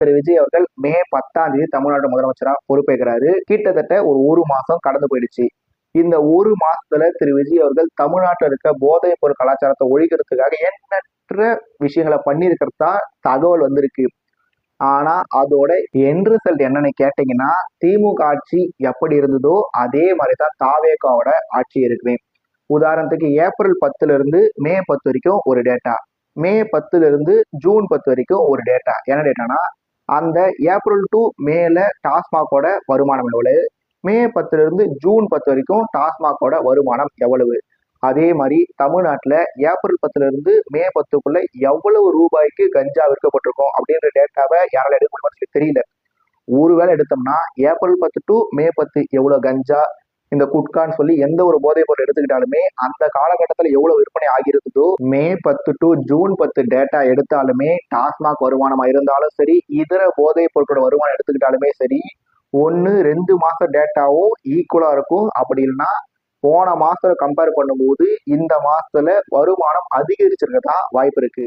திரு விஜய் அவர்கள் மே 10ஆம் தேதி தமிழ்நாடு முதலமைச்சரா பொறுப்பேற்கிறாரு. கிட்டத்தட்ட ஒரு மாசம் கடந்து போயிடுச்சு. இந்த ஒரு மாசத்துல திரு விஜய் அவர்கள் தமிழ்நாட்டில் இருக்க போதைப் பொருள் கலாச்சாரத்தை ஒழிக்கிறதுக்காக எண்ணற்ற விஷயங்களை பண்ணியிருக்கிறதா தகவல் வந்திருக்கு. ஆனா அதோட எண்ட் ரிசல்ட் என்னன்னு கேட்டீங்கன்னா, திமுக ஆட்சி எப்படி இருந்ததோ அதே மாதிரிதான் தாவேகாவோட ஆட்சி இருக்குது. உதாரணத்துக்கு ஏப்ரல் 10ல இருந்து மே 10 வரைக்கும் ஒரு டேட்டா, மே 10ல இருந்து ஜூன் 10 வரைக்கும் ஒரு டேட்டா. என்ன டேட்டானா, அந்த ஏப்ரல் டு மேல டாஸ்மாகோட வருமானம் எவ்வளவு, மே 10ல இருந்து ஜூன் 10 வரைக்கும் டாஸ்மாகோட வருமானம் எவ்வளவு. அதே மாதிரி தமிழ்நாட்டுல ஏப்ரல் 10ல இருந்து மே 10க்குள்ள எவ்வளவு ரூபாய்க்கு கஞ்சா விற்கப்பட்டிருக்கும் அப்படின்ற டேட்டாவை யாரால எடுக்க முடியுமா தெரியல. ஒருவேளை எடுத்தோம்னா ஏப்ரல் 10 டு மே 10 எவ்வளவு கஞ்சா, இந்த குட்கான்னு சொல்லி எந்த ஒரு போதைப் பொருள் எடுத்துக்கிட்டாலுமே அந்த காலகட்டத்தில் எவ்வளவு விற்பனை ஆகியிருந்ததோ, மே 10 டு ஜூன் 10 டேட்டா எடுத்தாலுமே டாஸ்மாக் வருமானமா இருந்தாலும் சரி, இதர போதைப் பொருட்களோட வருமானம் எடுத்துக்கிட்டாலுமே சரி, 1-2 மாச டேட்டாவும் ஈக்குவலா இருக்கும். அப்படி இல்லைன்னா போன மாசத்துல கம்பேர் பண்ணும்போது இந்த மாசத்துல வருமானம் அதிகரிச்சிருக்கதான் வாய்ப்பு இருக்கு.